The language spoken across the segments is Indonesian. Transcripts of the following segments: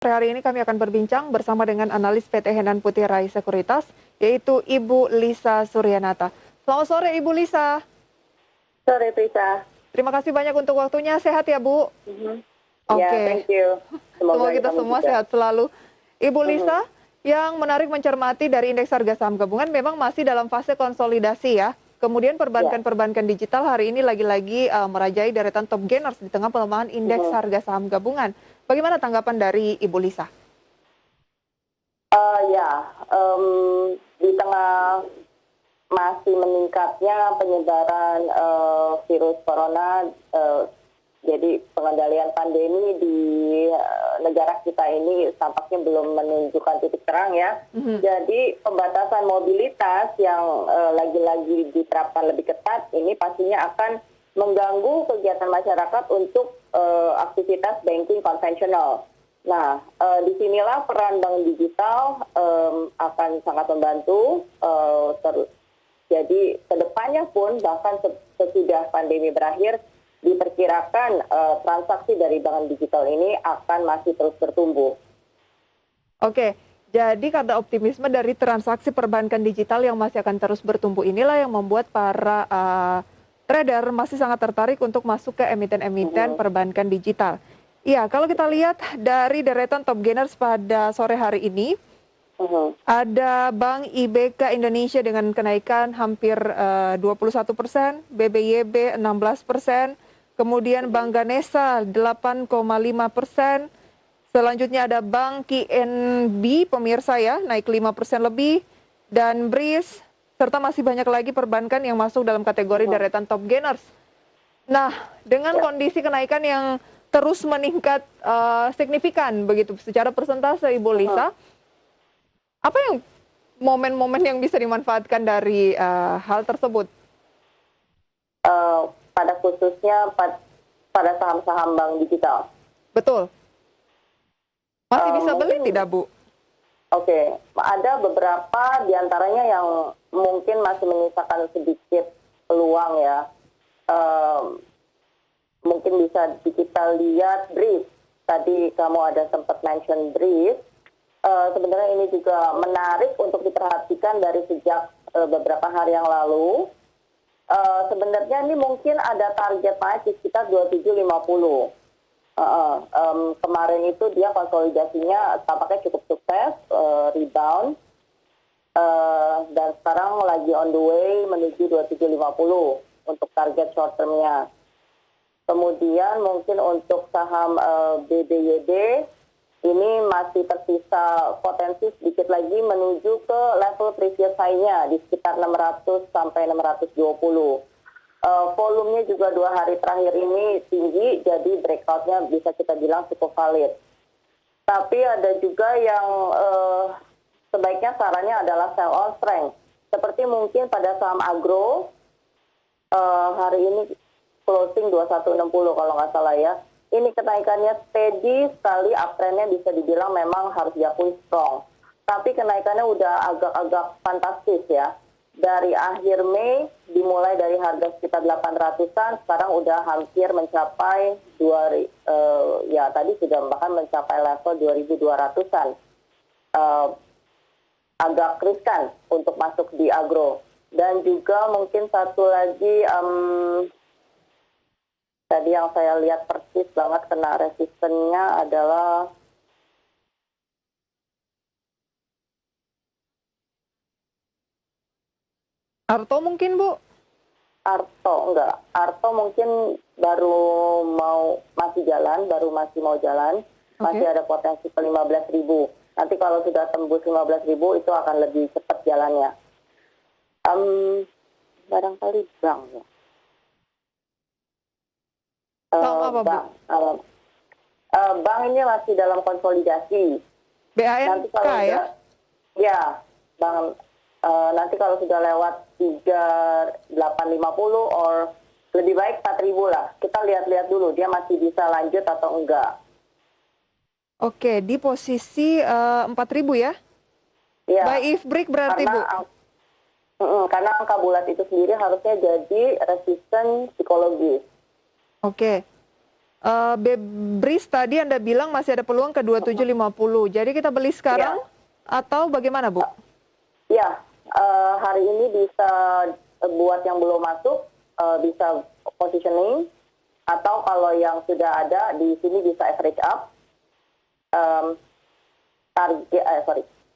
Hari ini kami akan berbincang bersama dengan analis PT Henan Putih Rai Sekuritas, yaitu Ibu Lisa Suryanata. Selamat sore Ibu Lisa. Sore, Prisa. Terima kasih banyak untuk waktunya. Sehat ya Bu? Ya, Oke. thank you. Semoga Semoga kita kamu semua juga. sehat selalu. Ibu Mhm, Lisa, yang menarik mencermati dari indeks harga saham gabungan memang masih dalam fase konsolidasi ya. Kemudian ya. perbankan-perbankan digital hari ini lagi-lagi merajai deretan top gainers di tengah pelemahan indeks Mhm. harga saham gabungan. Bagaimana tanggapan dari Ibu Lisa? Ya, di tengah masih meningkatnya penyebaran virus corona, jadi pengendalian pandemi di negara kita ini tampaknya belum menunjukkan titik terang ya. Mhm. Jadi pembatasan mobilitas yang lagi-lagi diterapkan lebih ketat ini pastinya akan mengganggu kegiatan masyarakat untuk aktivitas banking konvensional. Nah, disinilah peran bank digital akan sangat membantu. Jadi kedepannya pun bahkan sesudah pandemi berakhir diperkirakan transaksi dari bank digital ini akan masih terus bertumbuh. Oke, jadi karena optimisme dari transaksi perbankan digital yang masih akan terus bertumbuh inilah yang membuat para trader masih sangat tertarik untuk masuk ke emiten-emiten Mhm, perbankan digital. Iya, kalau kita lihat dari deretan top gainers pada sore hari ini, mhm, ada Bank IBK Indonesia dengan kenaikan hampir 21%, BBYB 16%, kemudian mhm, Bank Ganesa 8,5%. Selanjutnya ada Bank KNB pemirsa ya, naik 5% lebih, dan BRIS, serta masih banyak lagi perbankan yang masuk dalam kategori mhm. deretan top gainers. Nah, dengan Ya, kondisi kenaikan yang terus meningkat signifikan begitu secara persentase Ibu mhm. Lisa, apa yang momen-momen yang bisa dimanfaatkan dari hal tersebut? Eh, pada khususnya pada saham-saham bank digital. Betul, masih bisa beli Mungkin tidak Bu? oke, ada beberapa diantaranya yang mungkin masih menyisakan sedikit peluang ya. Em, Mungkin bisa kita lihat BRIS. Tadi kamu ada sempat mention BRIS. Sebenarnya ini juga menarik untuk diperhatikan dari sejak beberapa hari yang lalu. Sebenarnya ini mungkin ada target naik di sekitar 2750. Kemarin itu dia konsolidasinya tampaknya cukup sukses, rebound, dan sekarang lagi on the way menuju 2750 untuk target short termnya. Kemudian mungkin untuk saham BBYD ini masih tersisa potensi sedikit lagi menuju ke level previous high-nya di sekitar 600 sampai 620. Volumenya juga 2 hari terakhir ini tinggi, jadi breakout-nya bisa kita bilang cukup valid. Tapi ada juga yang sebaiknya sarannya adalah sell on strength. Seperti mungkin pada saham agro, hari ini closing 2160 kalau nggak salah ya. Ini kenaikannya steady sekali, uptrendnya bisa dibilang memang harus diakui strong. Tapi kenaikannya udah agak-agak fantastis ya. Dari akhir Mei dimulai dari harga sekitar 800-an, sekarang udah hampir mencapai ya tadi sudah bahkan mencapai level 2200-an. Eh, Agak riskan untuk masuk di agro. Dan juga mungkin satu lagi tadi yang saya lihat persis banget kena resistennya adalah Arto mungkin Bu? Arto, enggak. Arto mungkin baru masih mau jalan, masih Oke. ada potensi ke 15.000. Nanti kalau sudah tembus 15.000 itu akan lebih cepat jalannya. Em, Barangkali bank ya. Saham apa Bu? Bank. Bank ini masih dalam konsolidasi. Nanti BANK kalau ya? udah, ya, bang, nanti kalau sudah lewat 3850 or lebih baik 4.000 lah. Kita lihat-lihat dulu dia masih bisa lanjut atau enggak. Oke, di posisi 4.000 ya? Buy Ya, if break berarti karena Bu? karena angka bulat itu sendiri harusnya jadi resisten psikologis. Oke. BRIS tadi Anda bilang masih ada peluang ke 2750. Jadi kita beli sekarang atau bagaimana, Bu? Ya, hari ini bisa buat yang belum masuk, bisa positioning, atau kalau yang sudah ada di sini bisa average up.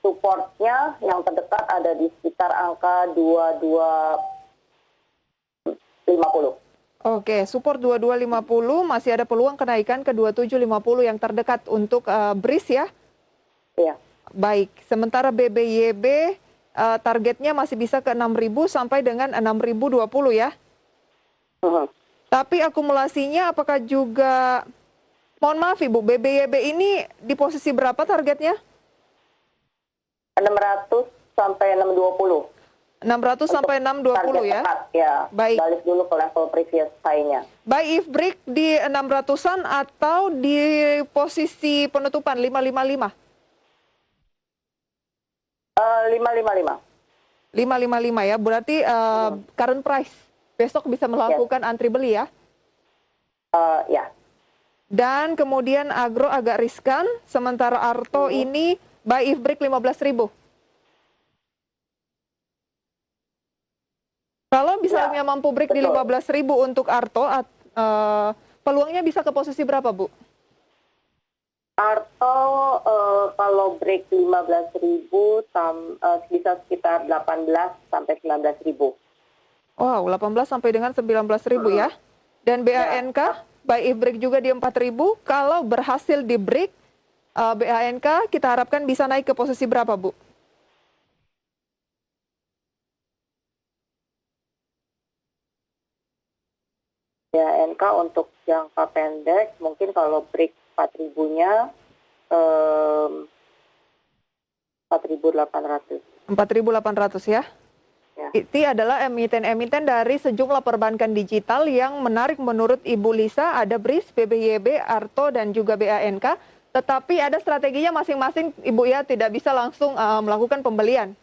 Supportnya yang terdekat ada di sekitar angka 2250. Oke, support 2250 masih ada peluang kenaikan ke 2750 yang terdekat untuk BRIS ya. Iya. Baik, sementara BBYB targetnya masih bisa ke 6.000 sampai dengan 6.020 ya. Tapi akumulasinya apakah juga, mohon maaf Ibu, BBYB ini di posisi berapa targetnya? 600 sampai 620. 600 sampai 620 ya? Tepat, ya. Baik. Balik dulu ke level previous high-nya. Buy if break di 600-an atau di posisi penutupan 555? 555. 555 ya, berarti current price. Besok bisa melakukan antri beli ya? Ya. Dan kemudian agro agak riskan, sementara Arto ini buy if break 15.000. Kalau misalnya mampu break di 15.000 untuk Arto, peluangnya bisa ke posisi berapa, Bu? Arto kalau break 15.000 bisa sekitar 18 sampai 19.000. Wow, 18 sampai dengan 19.000 ya. Dan BANK, buy if break juga di 4.000. Kalau berhasil di break, BANK kita harapkan bisa naik ke posisi berapa, Bu? BANK untuk jangka pendek, mungkin kalau break 4.000-nya 4.800. 4.800 ya. Itu adalah emiten-emiten dari sejumlah perbankan digital yang menarik menurut Ibu Lisa. Ada BRIS, BBYB, Arto, dan juga BANK. Tetapi ada strateginya masing-masing, Ibu ya, tidak bisa langsung melakukan pembelian.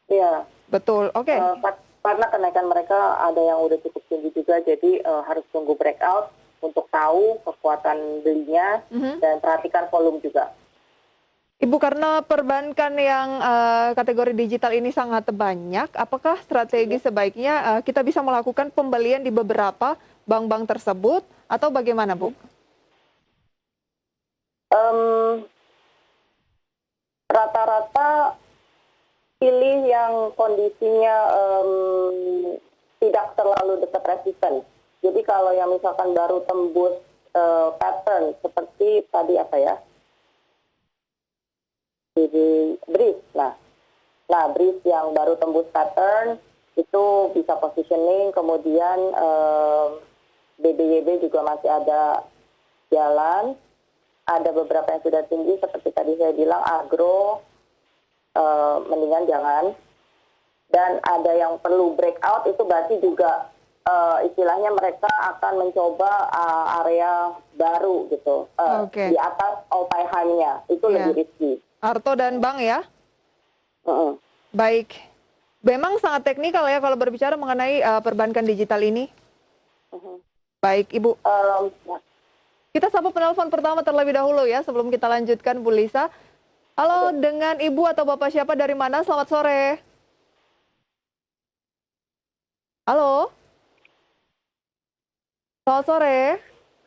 Iya. Betul, oke. Karena kenaikan mereka ada yang udah cukup tinggi juga, jadi harus tunggu breakout untuk tahu kekuatan belinya dan perhatikan volume juga. Ibu, karena perbankan yang kategori digital ini sangat banyak, apakah strategi sebaiknya kita bisa melakukan pembelian di beberapa bank-bank tersebut atau bagaimana, Bu? Rata-rata pilih yang kondisinya tidak terlalu dekat resisten. Jadi kalau yang misalkan baru tembus pattern seperti tadi apa ya? Di BRIS. Nah, BRIS yang baru tembus pattern itu bisa positioning, kemudian BBYB juga masih ada jalan. Ada beberapa yang sudah tinggi seperti tadi saya bilang agro, mendingan jangan. Dan ada yang perlu breakout, itu berarti juga istilahnya mereka akan mencoba area baru gitu, di atas all time high-nya, itu lebih risky. Arto dan Bank ya? Baik. Memang sangat teknikal ya kalau berbicara mengenai perbankan digital ini. Baik, Ibu. Kita sapa penelpon pertama terlebih dahulu ya sebelum kita lanjutkan, Bu Lisa. Halo, dengan Ibu atau Bapak siapa dari mana? Selamat sore. Halo. Selamat sore.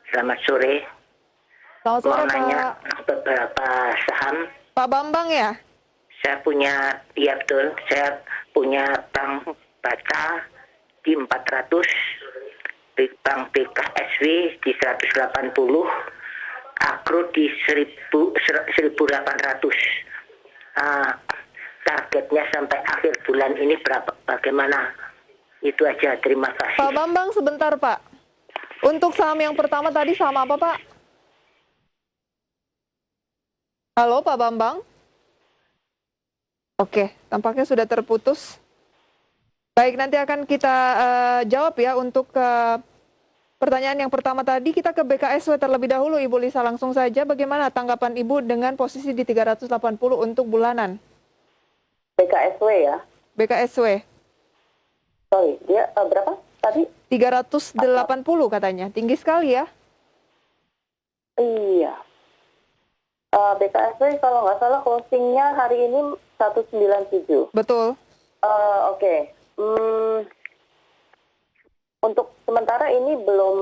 Selamat sore. Selamat sore, Mau nanya Pak. beberapa saham. Pak Bambang ya? Saya punya, ya betul, saya punya Bank Bata di 400, Bank BKSW di 180, Agro di 1.800. Targetnya sampai akhir bulan ini berapa? Bagaimana? Itu aja, terima kasih. Pak Bambang, sebentar Pak. Untuk saham yang pertama tadi saham apa Pak? Halo Pak Bambang? Oke, tampaknya sudah terputus. Baik, nanti akan kita jawab ya untuk pertanyaan yang pertama tadi. Kita ke BKSW terlebih dahulu, Ibu Lisa. Langsung saja, bagaimana tanggapan Ibu dengan posisi di 380 untuk bulanan? BKSW ya? BKSW. Sorry, dia berapa tadi? 380 katanya. Tinggi sekali ya? Iya. BKSW kalau nggak salah closingnya hari ini 197. Betul. Oke. Untuk sementara ini belum,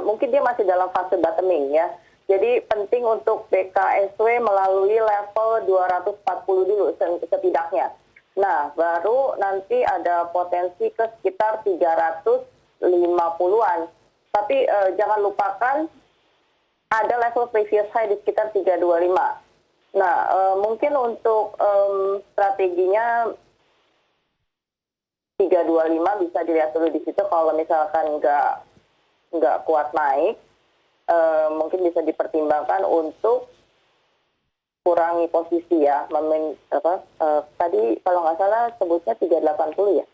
mungkin dia masih dalam fase bottoming ya. Jadi penting untuk BKSW melalui level 240 dulu setidaknya. Nah, baru nanti ada potensi ke sekitar 350-an. Tapi jangan lupakan ada level previous high di sekitar 325. Nah, mungkin untuk strateginya 325 bisa dilihat dulu di situ. Kalau misalkan nggak kuat naik, mungkin bisa dipertimbangkan untuk kurangi posisi ya. Tadi kalau nggak salah sebutnya 380 ya.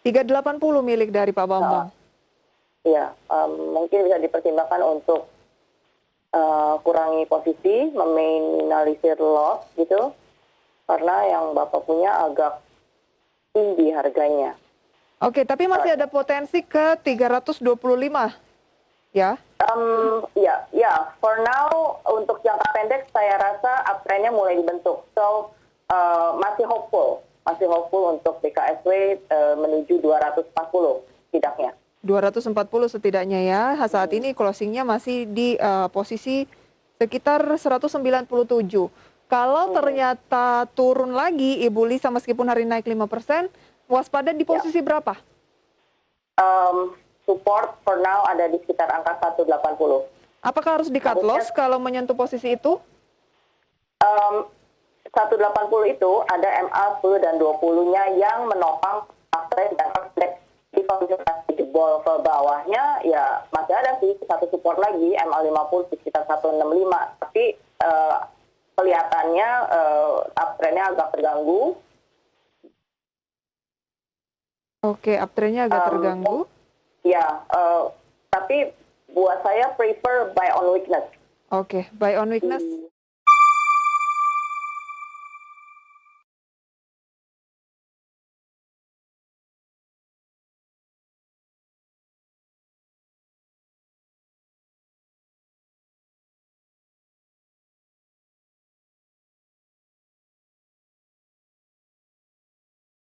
380 milik dari Pak Bambang. Iya, mungkin bisa dipertimbangkan untuk kurangi posisi, meminimalisir loss gitu, karena yang Bapak punya agak tinggi harganya. Oke, tapi masih ada potensi ke 325, ya? Ya, for now untuk jangka pendek saya rasa uptrendnya mulai dibentuk. So masih hopeful untuk BKSW menuju 240 setidaknya. 240 setidaknya ya. Saat ini closingnya masih di posisi sekitar 197. Kalau ternyata turun lagi, Ibu Lisa meskipun hari naik 5%, waspada di posisi berapa? Support for now ada di sekitar angka 180. Apakah harus di cut loss kalau menyentuh posisi itu? 180 itu ada MA 10 dan 20-nya yang menopang uptrend dan uptrend. Di posisi jebol ke bawahnya ya masih ada sih satu support lagi MA 50 di sekitar 165, tapi kelihatannya uptrendnya agak terganggu. Oke, uptrendnya agak terganggu. Ya, tapi buat saya prefer buy on weakness. Oke, buy on weakness